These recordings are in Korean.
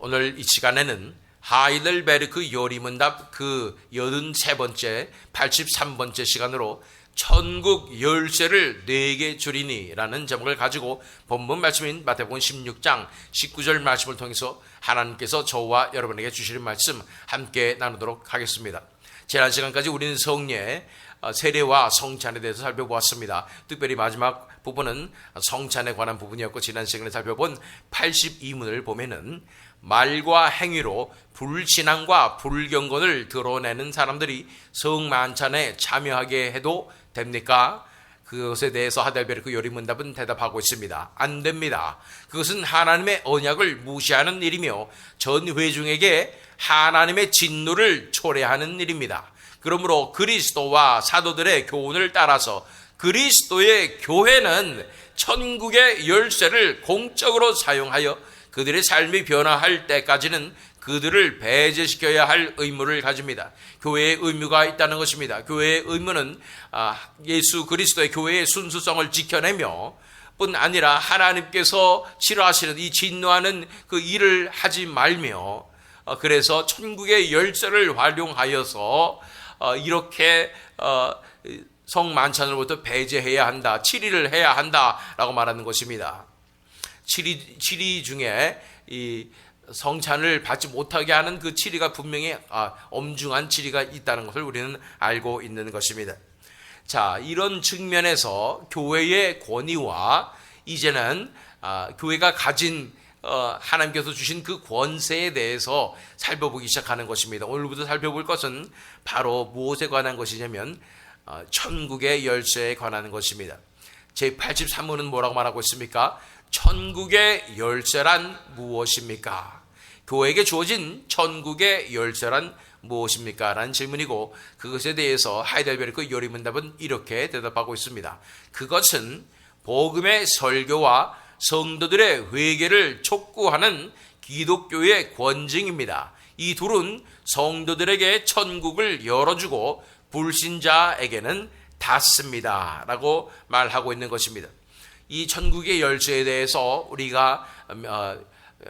오늘 이 시간에는 하이델베르크 요리문답 그 83번째, 83번째 시간으로 천국 열쇠를 네게 주리니 라는 제목을 가지고 본문 말씀인 마태복음 16장 19절 말씀을 통해서 하나님께서 저와 여러분에게 주시는 말씀 함께 나누도록 하겠습니다. 지난 시간까지 우리는 성례, 세례와 성찬에 대해서 살펴보았습니다. 특별히 마지막 부분은 성찬에 관한 부분이었고, 지난 시간에 살펴본 82문을 보면은 말과 행위로 불신앙과 불경건을 드러내는 사람들이 성만찬에 참여하게 해도 됩니까? 그것에 대해서 하델베르크 요리문답은 대답하고 있습니다. 안 됩니다. 그것은 하나님의 언약을 무시하는 일이며 전 회중에게 하나님의 진노를 초래하는 일입니다. 그러므로 그리스도와 사도들의 교훈을 따라서 그리스도의 교회는 천국의 열쇠를 공적으로 사용하여 그들의 삶이 변화할 때까지는 그들을 배제시켜야 할 의무를 가집니다. 교회의 의무가 있다는 것입니다. 교회의 의무는 예수 그리스도의 교회의 순수성을 지켜내며 뿐 아니라 하나님께서 싫어하시는 이 진노하는 그 일을 하지 말며, 그래서 천국의 열쇠를 활용하여서 이렇게 성만찬으로부터 배제해야 한다, 치리를 해야 한다라고 말하는 것입니다. 치리 중에 이 성찬을 받지 못하게 하는 그 치리가 분명히 엄중한 치리가 있다는 것을 우리는 알고 있는 것입니다. 자, 이런 측면에서 교회의 권위와 이제는 교회가 가진 하나님께서 주신 그 권세에 대해서 살펴보기 시작하는 것입니다. 오늘부터 살펴볼 것은 바로 무엇에 관한 것이냐면 천국의 열쇠에 관한 것입니다. 제83문은 뭐라고 말하고 있습니까? 천국의 열쇠란 무엇입니까? 교회에게 주어진 천국의 열쇠란 무엇입니까? 라는 질문이고, 그것에 대해서 하이델베르크 요리문답은 이렇게 대답하고 있습니다. 그것은 복음의 설교와 성도들의 회개를 촉구하는 기독교의 권징입니다. 이 둘은 성도들에게 천국을 열어주고 불신자에게는 닫습니다 라고 말하고 있는 것입니다. 이 천국의 열쇠에 대해서 우리가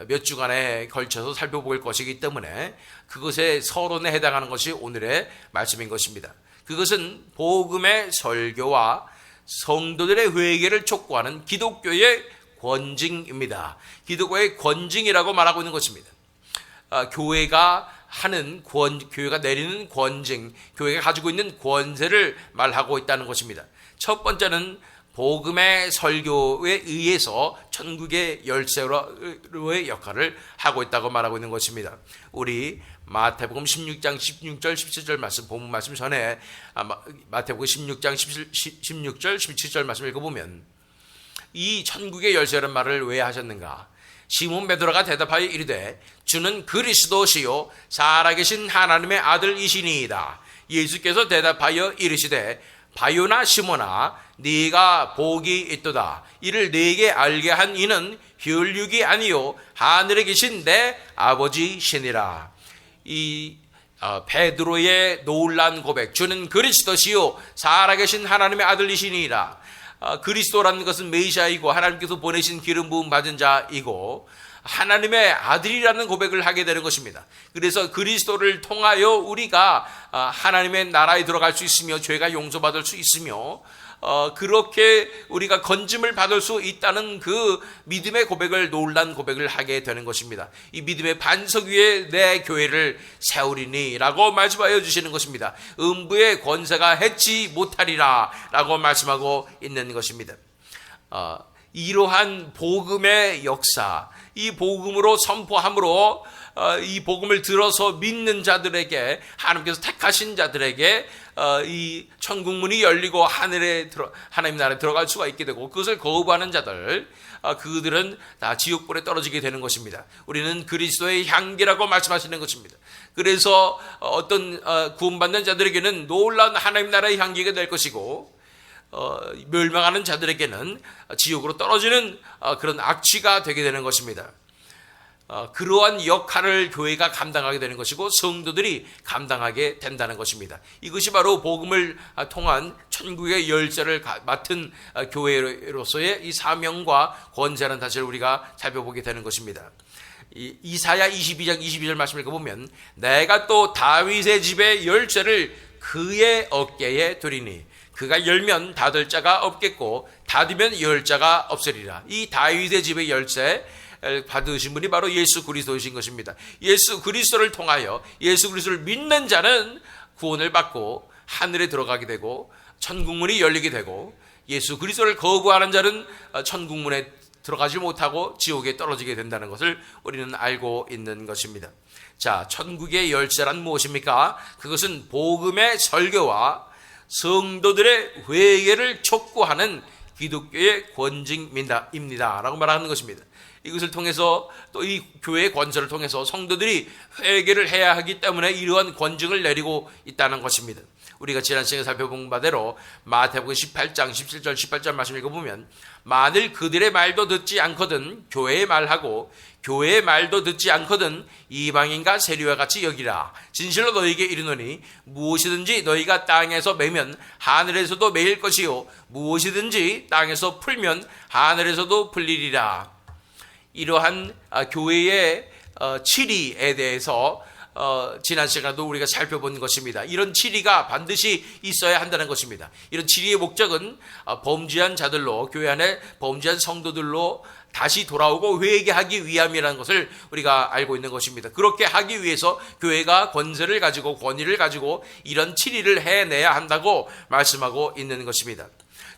몇 주간에 걸쳐서 살펴볼 것이기 때문에 그것의 서론에 해당하는 것이 오늘의 말씀인 것입니다. 그것은 복음의 설교와 성도들의 회개를 촉구하는 기독교의 권징입니다. 기독교의 권징이라고 말하고 있는 것입니다. 교회가 내리는 권징, 교회가 가지고 있는 권세를 말하고 있다는 것입니다. 첫 번째는 복음의 설교에 의해서 천국의 열쇠로의 역할을 하고 있다고 말하고 있는 것입니다. 우리 마태복음 16장 16절 17절 말씀, 본문 말씀 전에 마태복음 16장 16절 17절 말씀 읽어보면 이 천국의 열쇠라는 말을 왜 하셨는가? 시몬 베드로가 대답하여 이르되 주는 그리스도시요 살아계신 하나님의 아들이시니이다. 예수께서 대답하여 이르시되 바요나 시몬아 네가 복이 있도다. 이를 네게 알게 한 이는 혈육이 아니요 하늘에 계신 내 아버지시니라. 이 베드로의 놀란 고백, 주는 그리스도시요 살아계신 하나님의 아들이시니라. 그리스도라는 것은 메시아이고 하나님께서 보내신 기름 부음 받은 자이고 하나님의 아들이라는 고백을 하게 되는 것입니다. 그래서 그리스도를 통하여 우리가 하나님의 나라에 들어갈 수 있으며 죄가 용서받을 수 있으며 그렇게 우리가 건짐을 받을 수 있다는 그 믿음의 고백을, 놀란 고백을 하게 되는 것입니다. 이 믿음의 반석 위에 내 교회를 세우리니 라고 말씀하여 주시는 것입니다. 음부의 권세가 해치 못하리라 라고 말씀하고 있는 것입니다. 이러한 복음의 역사, 이 복음으로 선포함으로 이 복음을 들어서 믿는 자들에게, 하나님께서 택하신 자들에게 이 천국문이 열리고 하나님 나라에 들어갈 수가 있게 되고, 그것을 거부하는 자들, 그들은 다 지옥불에 떨어지게 되는 것입니다. 우리는 그리스도의 향기라고 말씀하시는 것입니다. 그래서 어떤 구원받는 자들에게는 놀라운 하나님 나라의 향기가 될 것이고, 멸망하는 자들에게는 지옥으로 떨어지는 그런 악취가 되게 되는 것입니다. 그러한 역할을 교회가 감당하게 되는 것이고 성도들이 감당하게 된다는 것입니다. 이것이 바로 복음을 통한 천국의 열쇠를 맡은 교회로서의 이 사명과 권세라는 사실을 우리가 살펴보게 되는 것입니다. 이사야 22장 22절 말씀을 읽어보면 내가 또 다윗의 집의 열쇠를 그의 어깨에 두리니 그가 열면 닫을 자가 없겠고 닫으면 열 자가 없으리라. 이 다윗의 집의 열쇠 받으신 분이 바로 예수 그리스도이신 것입니다. 예수 그리스도를 통하여 예수 그리스도를 믿는 자는 구원을 받고 하늘에 들어가게 되고 천국문이 열리게 되고, 예수 그리스도를 거부하는 자는 천국문에 들어가지 못하고 지옥에 떨어지게 된다는 것을 우리는 알고 있는 것입니다. 자, 천국의 열쇠란 무엇입니까? 그것은 복음의 설교와 성도들의 회개를 촉구하는 기독교의 권징입니다 라고 말하는 것입니다. 이것을 통해서 또 이 교회의 권세를 통해서 성도들이 회개를 해야 하기 때문에 이러한 권징을 내리고 있다는 것입니다. 우리가 지난 시간에 살펴본 바대로 마태복음 18장 17절 18절 말씀 읽어보면 만일 그들의 말도 듣지 않거든 교회의 말하고 교회의 말도 듣지 않거든 이방인과 세리와 같이 여기라. 진실로 너희에게 이르노니 무엇이든지 너희가 땅에서 매면 하늘에서도 매일 것이요 무엇이든지 땅에서 풀면 하늘에서도 풀리리라. 이러한 교회의 치리에 대해서 지난 시간에도 우리가 살펴본 것입니다. 이런 치리가 반드시 있어야 한다는 것입니다. 이런 치리의 목적은 범죄한 자들로, 교회 안에 범죄한 성도들로 다시 돌아오고 회개하기 위함이라는 것을 우리가 알고 있는 것입니다. 그렇게 하기 위해서 교회가 권세를 가지고 권위를 가지고 이런 치리를 해내야 한다고 말씀하고 있는 것입니다.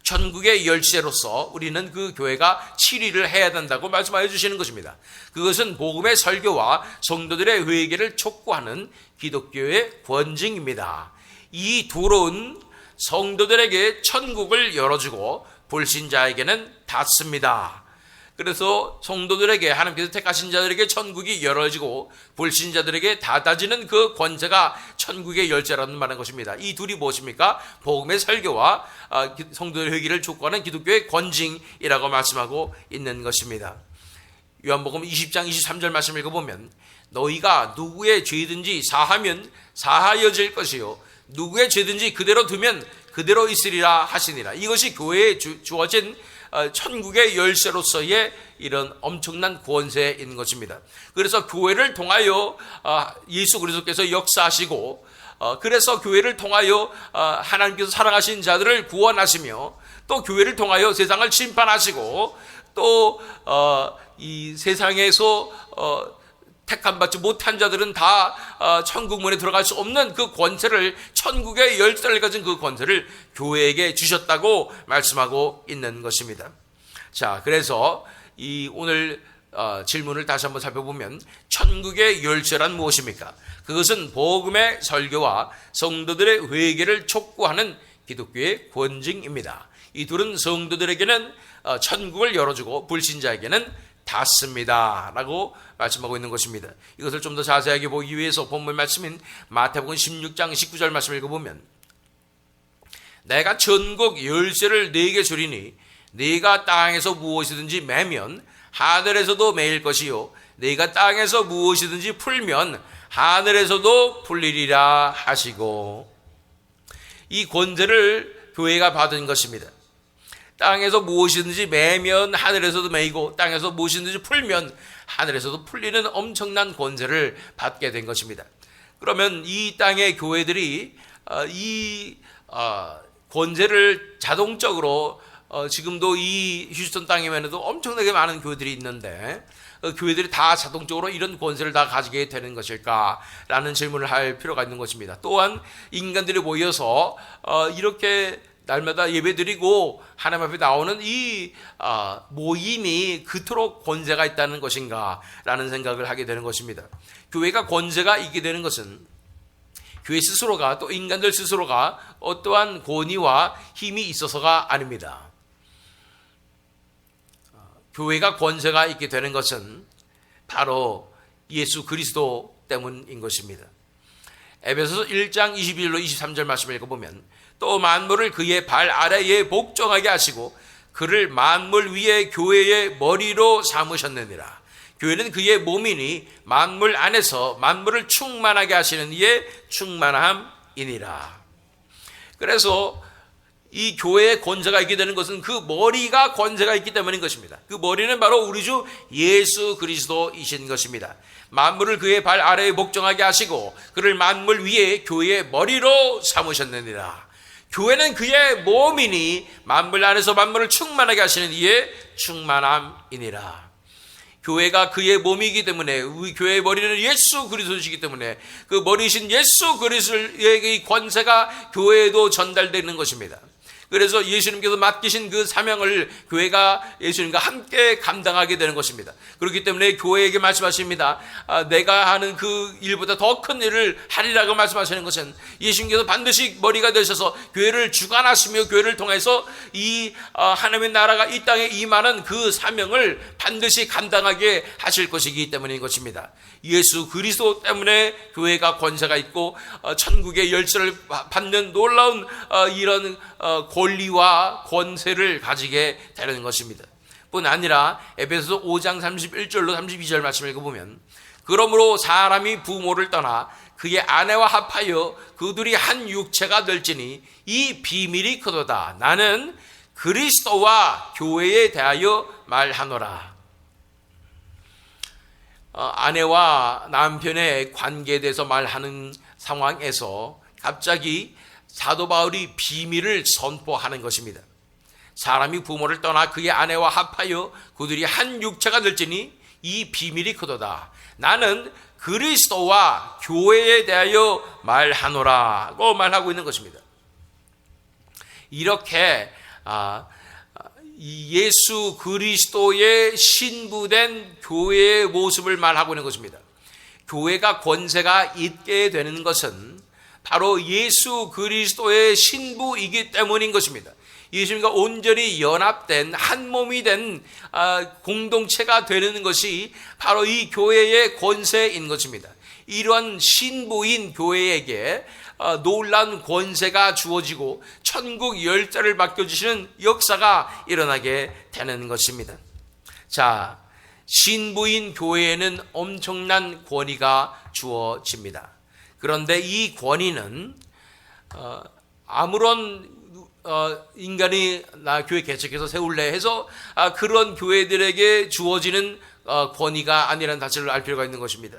천국의 열쇠로서 우리는 그 교회가 치리를 해야 된다고 말씀하여 주시는 것입니다. 그것은 복음의 설교와 성도들의 회개를 촉구하는 기독교의 권징입니다. 이 둘은 성도들에게 천국을 열어주고 불신자에게는 닫습니다. 그래서 성도들에게, 하나님께서 택하신 자들에게 천국이 열어지고 불신자들에게 닫아지는 그 권세가 천국의 열쇠라는 말인 것입니다. 이 둘이 무엇입니까? 복음의 설교와 성도들의 회개를 촉구하는 기독교의 권징이라고 말씀하고 있는 것입니다. 요한복음 20장 23절 말씀 읽어보면 너희가 누구의 죄든지 사하면 사하여질 것이요 누구의 죄든지 그대로 두면 그대로 있으리라 하시니라. 이것이 교회에 주어진 천국의 열쇠로서의 이런 엄청난 권세인 것입니다. 그래서 교회를 통하여 예수 그리스도께서 역사하시고, 그래서 교회를 통하여 하나님께서 사랑하신 자들을 구원하시며, 또 교회를 통하여 세상을 심판하시고, 또 이 세상에서 택함받지 못한 자들은 다 천국문에 들어갈 수 없는 그 권세를, 천국의 열쇠를 가진 그 권세를 교회에게 주셨다고 말씀하고 있는 것입니다. 자, 그래서 이 오늘 질문을 다시 한번 살펴보면 천국의 열쇠란 무엇입니까? 그것은 복음의 설교와 성도들의 회개를 촉구하는 기독교의 권징입니다. 이 둘은 성도들에게는 천국을 열어주고 불신자에게는 닫습니다 라고 말씀하고 있는 것입니다. 이것을 좀 더 자세하게 보기 위해서 본문 말씀인 마태복음 16장 19절 말씀을 읽어보면 내가 천국 열쇠를 네게 주리니 네가 땅에서 무엇이든지 매면 하늘에서도 매일 것이요 네가 땅에서 무엇이든지 풀면 하늘에서도 풀리리라 하시고, 이 권세를 교회가 받은 것입니다. 땅에서 무엇이든지 매면 하늘에서도 매이고 땅에서 무엇이든지 풀면 하늘에서도 풀리는 엄청난 권세를 받게 된 것입니다. 그러면 이 땅의 교회들이 이 권세를 자동적으로 지금도 이 휴스턴 땅에만해도 엄청나게 많은 교회들이 있는데 교회들이 다 자동적으로 이런 권세를 다 가지게 되는 것일까라는 질문을 할 필요가 있는 것입니다. 또한 인간들이 모여서 이렇게 날마다 예배드리고 하나님 앞에 나오는 이 모임이 그토록 권세가 있다는 것인가 라는 생각을 하게 되는 것입니다. 교회가 권세가 있게 되는 것은 교회 스스로가, 또 인간들 스스로가 어떠한 권위와 힘이 있어서가 아닙니다. 교회가 권세가 있게 되는 것은 바로 예수 그리스도 때문인 것입니다. 에베소서 1장 21로 23절 말씀을 읽어보면 또 만물을 그의 발 아래에 복종하게 하시고 그를 만물 위에 교회의 머리로 삼으셨느니라. 교회는 그의 몸이니 만물 안에서 만물을 충만하게 하시는 이의 충만함이니라. 그래서 이 교회에 권세가 있게 되는 것은 그 머리가 권세가 있기 때문인 것입니다. 그 머리는 바로 우리 주 예수 그리스도이신 것입니다. 만물을 그의 발 아래에 복종하게 하시고 그를 만물 위에 교회의 머리로 삼으셨느니라. 교회는 그의 몸이니 만물 안에서 만물을 충만하게 하시는 이의 충만함이니라. 교회가 그의 몸이기 때문에, 우리 교회의 머리는 예수 그리스도이시기 때문에 그 머리이신 예수 그리스도의 권세가 교회에도 전달되는 것입니다. 그래서 예수님께서 맡기신 그 사명을 교회가 예수님과 함께 감당하게 되는 것입니다. 그렇기 때문에 교회에게 말씀하십니다. 내가 하는 그 일보다 더 큰 일을 하리라고 말씀하시는 것은 예수님께서 반드시 머리가 되셔서 교회를 주관하시며 교회를 통해서 이 하나님의 나라가 이 땅에 임하는 그 사명을 반드시 감당하게 하실 것이기 때문인 것입니다. 예수 그리스도 때문에 교회가 권세가 있고 천국의 열쇠를 받는 놀라운 이런 권리와 권세를 가지게 되는 것입니다. 뿐 아니라 에베소서 5장 31절로 32절 말씀을 읽어보면, 그러므로 사람이 부모를 떠나 그의 아내와 합하여 그들이 한 육체가 될지니 이 비밀이 크도다. 나는 그리스도와 교회에 대하여 말하노라. 아내와 남편의 관계에 대해서 말하는 상황에서 갑자기 사도 바울이 비밀을 선포하는 것입니다. 사람이 부모를 떠나 그의 아내와 합하여 그들이 한 육체가 될지니 이 비밀이 크도다. 나는 그리스도와 교회에 대하여 말하노라고 말하고 있는 것입니다. 이렇게 예수 그리스도의 신부된 교회의 모습을 말하고 있는 것입니다. 교회가 권세가 있게 되는 것은 바로 예수 그리스도의 신부이기 때문인 것입니다. 예수님과 온전히 연합된 한 몸이 된 공동체가 되는 것이 바로 이 교회의 권세인 것입니다. 이런 신부인 교회에게 놀라운 권세가 주어지고 천국 열쇠를 맡겨주시는 역사가 일어나게 되는 것입니다. 자, 신부인 교회에는 엄청난 권위가 주어집니다. 그런데 이 권위는 아무런 인간이 나 교회 개척해서 세울래 해서 그런 교회들에게 주어지는 권위가 아니라는 사실을 알 필요가 있는 것입니다.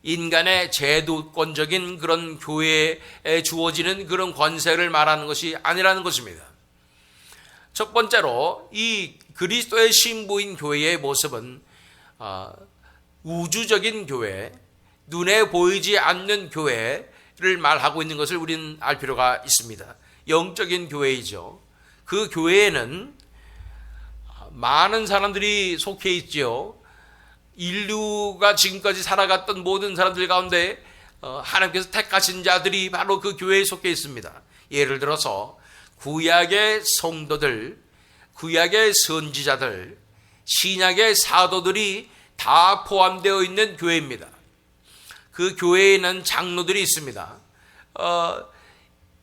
인간의 제도권적인 그런 교회에 주어지는 그런 권세를 말하는 것이 아니라는 것입니다. 첫 번째로 이 그리스도의 신부인 교회의 모습은 우주적인 교회, 눈에 보이지 않는 교회를 말하고 있는 것을 우리는 알 필요가 있습니다. 영적인 교회이죠. 그 교회에는 많은 사람들이 속해 있죠. 인류가 지금까지 살아갔던 모든 사람들 가운데 하나님께서 택하신 자들이 바로 그 교회에 속해 있습니다. 예를 들어서 구약의 성도들, 구약의 선지자들, 신약의 사도들이 다 포함되어 있는 교회입니다. 그 교회에는 장로들이 있습니다.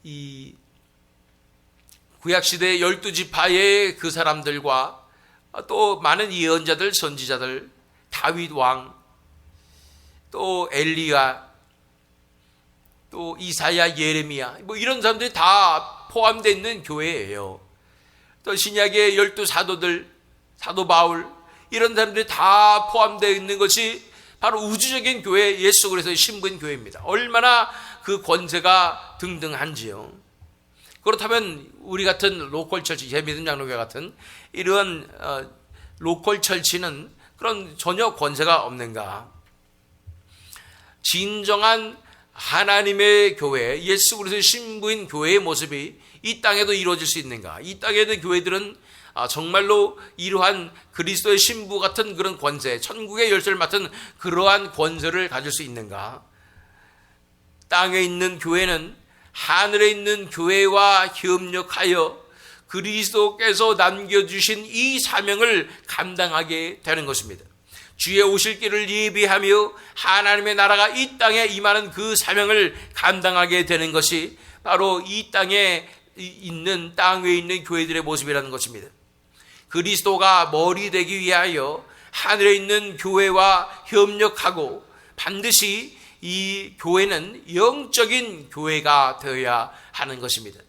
이 구약시대 12지파의 그 사람들과 또 많은 예언자들, 선지자들, 다윗 왕, 또 엘리야, 또 이사야, 예레미야, 이런 사람들이 다 포함되어 있는 교회예요. 또 신약의 12사도들, 사도 바울, 이런 사람들이 다 포함되어 있는 것이 바로 우주적인 교회, 예수 그리스도의 신부인 교회입니다. 얼마나 그 권세가 등등한지요. 그렇다면 우리 같은 로컬 철치, 재미있는 장로교회 같은 이런 로컬 철치는 그런 전혀 권세가 없는가? 진정한 하나님의 교회, 예수 그리스도의 신부인 교회의 모습이 이 땅에도 이루어질 수 있는가? 이 땅에 있는 교회들은 정말로 이러한 그리스도의 신부 같은 그런 권세, 천국의 열쇠를 맡은 그러한 권세를 가질 수 있는가? 땅에 있는 교회는 하늘에 있는 교회와 협력하여 그리스도께서 남겨주신 이 사명을 감당하게 되는 것입니다. 주의 오실 길을 예비하며 하나님의 나라가 이 땅에 임하는 그 사명을 감당하게 되는 것이 바로 이 땅에 있는, 땅 위에 있는 교회들의 모습이라는 것입니다. 그리스도가 머리 되기 위하여 하늘에 있는 교회와 협력하고 반드시 이 교회는 영적인 교회가 되어야 하는 것입니다.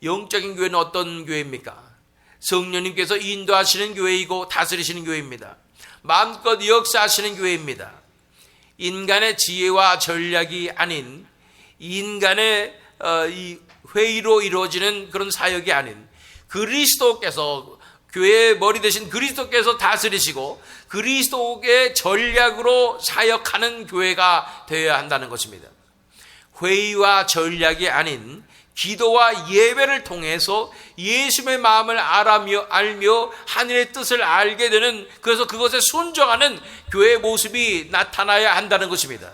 영적인 교회는 어떤 교회입니까? 성령님께서 인도하시는 교회이고 다스리시는 교회입니다. 마음껏 역사하시는 교회입니다. 인간의 지혜와 전략이 아닌 인간의 이 회의로 이루어지는 그런 사역이 아닌 그리스도께서, 교회의 머리 되신 그리스도께서 다스리시고 그리스도의 전략으로 사역하는 교회가 되어야 한다는 것입니다. 회의와 전략이 아닌 기도와 예배를 통해서 예수의 마음을 알며 하늘의 뜻을 알게 되는, 그래서 그것에 순종하는 교회의 모습이 나타나야 한다는 것입니다.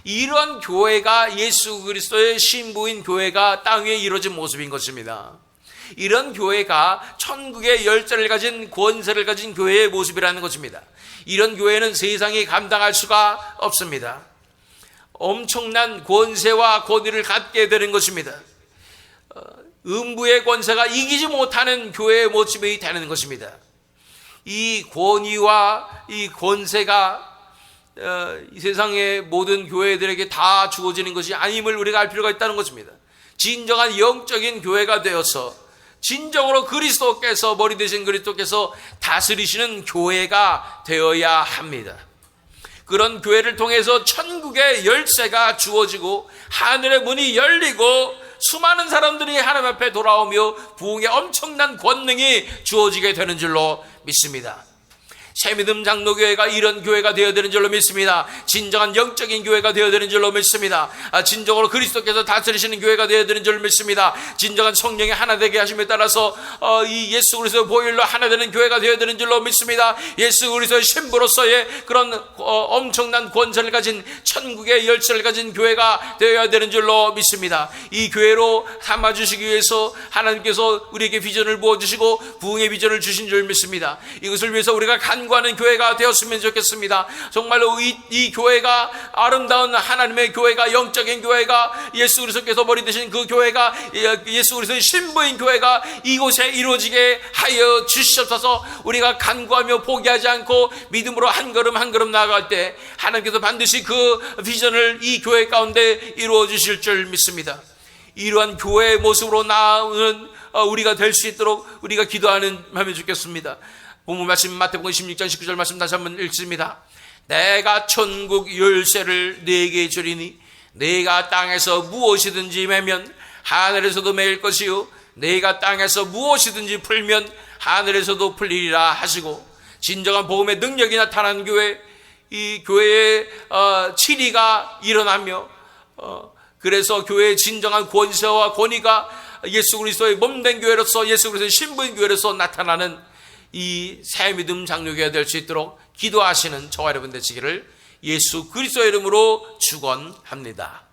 이런 교회가 예수 그리스도의 신부인 교회가 땅 위에 이루어진 모습인 것입니다. 이런 교회가 천국의 열쇠를 가진, 권세를 가진 교회의 모습이라는 것입니다. 이런 교회는 세상이 감당할 수가 없습니다. 엄청난 권세와 권위를 갖게 되는 것입니다. 음부의 권세가 이기지 못하는 교회의 모습이 되는 것입니다. 이 권위와 이 권세가 이 세상의 모든 교회들에게 다 주어지는 것이 아님을 우리가 알 필요가 있다는 것입니다. 진정한 영적인 교회가 되어서 진정으로 그리스도께서, 머리 되신 그리스도께서 다스리시는 교회가 되어야 합니다. 그런 교회를 통해서 천국의 열쇠가 주어지고 하늘의 문이 열리고 수많은 사람들이 하나님 앞에 돌아오며 부흥의 엄청난 권능이 주어지게 되는 줄로 믿습니다. 새미듬 장로교회가 이런 교회가 되어야 되는 줄로 믿습니다. 진정한 영적인 교회가 되어야 되는 줄로 믿습니다. 진정으로 그리스도께서 다스리시는 교회가 되어야 되는 줄로 믿습니다. 진정한 성령이 하나 되게 하심에 따라서 이 예수 그리스도의 보혈로 하나 되는 교회가 되어야 되는 줄로 믿습니다. 예수 그리스도의 신부로서의 그런 엄청난 권세를 가진, 천국의 열쇠를 가진 교회가 되어야 되는 줄로 믿습니다. 이 교회로 삼아주시기 위해서 하나님께서 우리에게 비전을 부어주시고 부흥의 비전을 주신 줄 믿습니다. 이것을 위해서 우리가 간구하는 교회가 되었으면 좋겠습니다. 정말로 이 교회가, 아름다운 하나님의 교회가, 영적인 교회가, 예수 그리스도께서 머리 되신 그 교회가, 예수 그리스도의 신부인 교회가 이곳에 이루어지게 하여 주시옵소서. 우리가 간구하며 포기하지 않고 믿음으로 한 걸음 한 걸음 나아갈 때 하나님께서 반드시 그 비전을 이 교회 가운데 이루어 주실 줄 믿습니다. 이러한 교회의 모습으로 나오는 우리가 될 수 있도록 우리가 기도하는 마음이 좋겠습니다. 본문 말씀 마태복음 16장 19절 말씀 다시 한번 읽습니다. 내가 천국 열쇠를 네게 주리니 네가 땅에서 무엇이든지 매면 하늘에서도 매일 것이요 네가 땅에서 무엇이든지 풀면 하늘에서도 풀리리라 하시고, 진정한 복음의 능력이 나타나는 교회, 이 교회의 치리가 일어나며 그래서 교회의 진정한 권세와 권위가 예수 그리스도의 몸된 교회로서, 예수 그리스도의 신부인 교회로서 나타나는 이 새미듬 장로교회가 될 수 있도록 기도하시는 저와 여러분 되시기를 예수 그리스도의 이름으로 축원합니다.